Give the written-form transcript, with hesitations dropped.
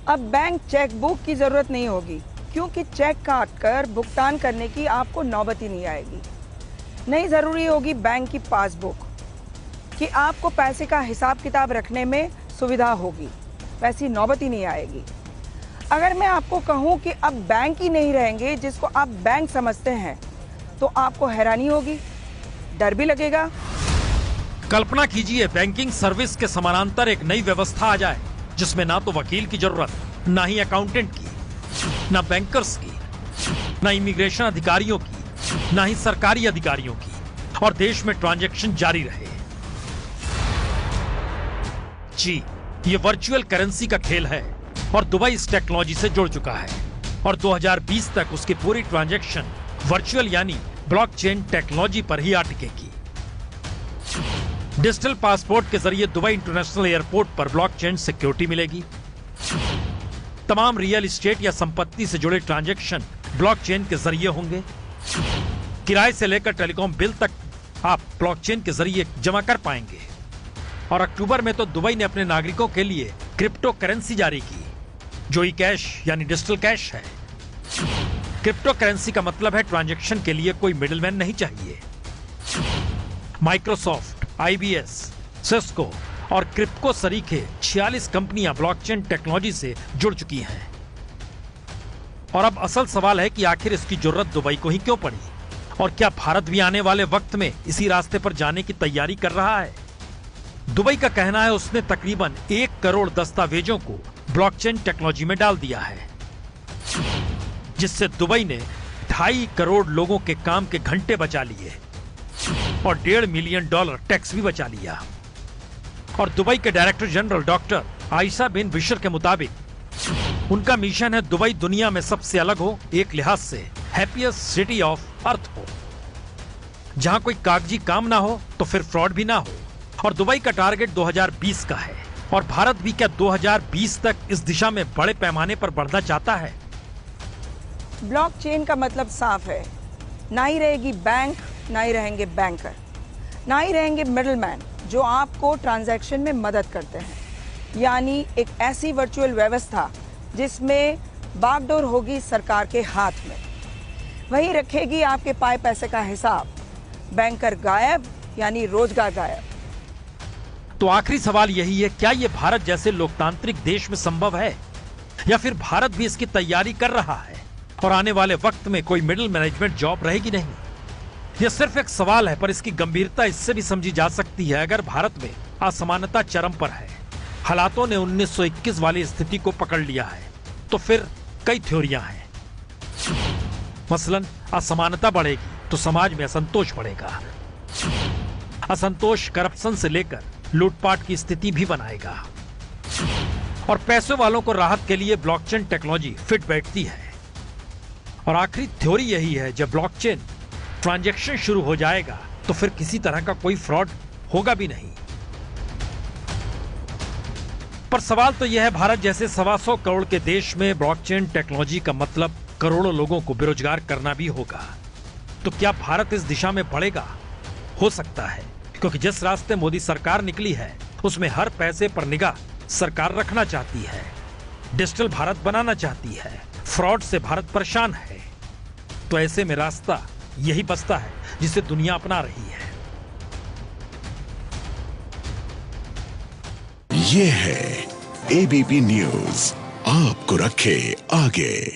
अब bank chequebook की जरूरत नहीं होगी, क्योंकि चेक काट कर भुगतान करने की आपको नौबत ही नहीं आएगी। नहीं जरूरी होगी बैंक की पासबुक कि आपको पैसे का हिसाब किताब रखने में सुविधा होगी, वैसी नौबत ही नहीं आएगी। अगर मैं आपको कहूं कि अब बैंक ही नहीं रहेंगे जिसको आप बैंक समझते हैं, तो आपको हैरानी होगी, डर भी लगेगा। कल्पना कीजिए बैंकिंग सर्विस के समानांतर एक नई व्यवस्था आ जाए जिसमें ना तो वकील की जरूरत, ना ही अकाउंटेंट की, ना बैंकर्स की, ना इमिग्रेशन अधिकारियों की, ना ही सरकारी अधिकारियों की, और देश में ट्रांजैक्शन जारी रहे। जी, ये वर्चुअल करेंसी का खेल है और दुबई इस टेक्नोलॉजी से जुड़ चुका है और 2020 तक उसकी पूरी ट्रांजैक्शन वर्चुअल यानी ब्लॉकचेन टेक्नोलॉजी पर ही अटकेगी। डिजिटल पासपोर्ट के जरिए दुबई इंटरनेशनल एयरपोर्ट पर ब्लॉकचेन सिक्योरिटी मिलेगी। तमाम रियल एस्टेट या संपत्ति से जुड़े ट्रांजैक्शन ब्लॉकचेन के जरिए होंगे। किराए से लेकर टेलीकॉम बिल तक आप ब्लॉकचेन के जरिए जमा कर पाएंगे। और अक्टूबर में तो दुबई ने अपने नागरिकों के लिए क्रिप्टो करेंसी जारी की, जो ई कैश यानी डिजिटल कैश है। क्रिप्टो करेंसी का मतलब है ट्रांजैक्शन के लिए कोई मिडिलमैन नहीं चाहिए। माइक्रोसॉफ्ट, आईबीएस, सिस्को और क्रिप्को सरीखे 46 कंपनियां ब्लॉकचेन टेक्नोलॉजी से जुड़ चुकी हैं। और अब असल सवाल है कि आखिर इसकी जरूरत दुबई को ही क्यों पड़ी, और क्या भारत भी आने वाले वक्त में इसी रास्ते पर जाने की तैयारी कर रहा है। दुबई का कहना है उसने तकरीबन 1 करोड़ दस्तावेजों को ब्लॉकचेन टेक्नोलॉजी में डाल दिया है, जिससे दुबई ने 2.5 करोड़ लोगों के काम के घंटे बचा लिए और $1.5 मिलियन टैक्स भी बचा लिया। और दुबई के डायरेक्टर जनरल डॉक्टर आयशा बिन बिशर के मुताबिक उनका मिशन है दुबई दुनिया में सबसे अलग हो, एक लिहाज से हैप्पीएस्ट सिटी ऑफ अर्थ हो, जहां कोई कागजी काम ना हो तो फिर फ्रॉड भी ना हो। और दुबई का टारगेट 2020 का है, और भारत भी क्या 2020 तक इस दिशा में बड़े पैमाने पर बढ़ना चाहता है। ब्लॉकचेन का मतलब साफ है, ना ही रहेगी बैंक, ना ही रहेंगे बैंकर, ना ही रहेंगे मिडलमैन जो आपको ट्रांजैक्शन में मदद करते हैं। यानी एक ऐसी वर्चुअल व्यवस्था जिसमें बागडोर होगी सरकार के हाथ में, वही रखेगी आपके पाए पैसे का हिसाब। बैंकर गायब यानी रोजगार गायब। तो आखिरी सवाल यही है, क्या यह भारत जैसे लोकतांत्रिक देश में संभव है, या फिर भारत भी इसकी तैयारी कर रहा है और आने वाले वक्त में कोई मिडिल मैनेजमेंट जॉब रहेगी नहीं। यह सिर्फ एक सवाल है, पर इसकी गंभीरता इससे भी समझी जा सकती है अगर भारत में असमानता चरम पर है। हालातों ने 1921 वाली स्थिति को पकड़ लिया है, तो फिर कई थ्योरियां हैं। मसलन असमानता बढ़ेगी तो समाज में असंतोष बढ़ेगा। असंतोष करप्शन से लेकर लूटपाट की स्थिति भी बनाएगा, और पैसों वालों को राहत के लिए ब्लॉकचेन टेक्नोलॉजी फिट बैठती है। और आखिरी थ्योरी यही है, जब ब्लॉकचेन ट्रांजैक्शन शुरू हो जाएगा तो फिर किसी तरह का कोई फ्रॉड होगा भी नहीं। पर सवाल तो यह है, भारत जैसे 125 करोड़ के देश में ब्लॉकचेन टेक्नोलॉजी का मतलब करोड़ों लोगों को बेरोजगार करना भी होगा। तो क्या भारत इस दिशा में बढ़ेगा? हो सकता है, क्योंकि जिस रास्ते मोदी सरकार निकली है उसमें हर पैसे पर निगाह सरकार रखना चाहती है, डिजिटल भारत बनाना चाहती है, फ्रॉड से भारत परेशान है। तो ऐसे में रास्ता यही बचता है जिसे दुनिया अपना रही है। ये है एबीपी न्यूज, आपको रखे आगे।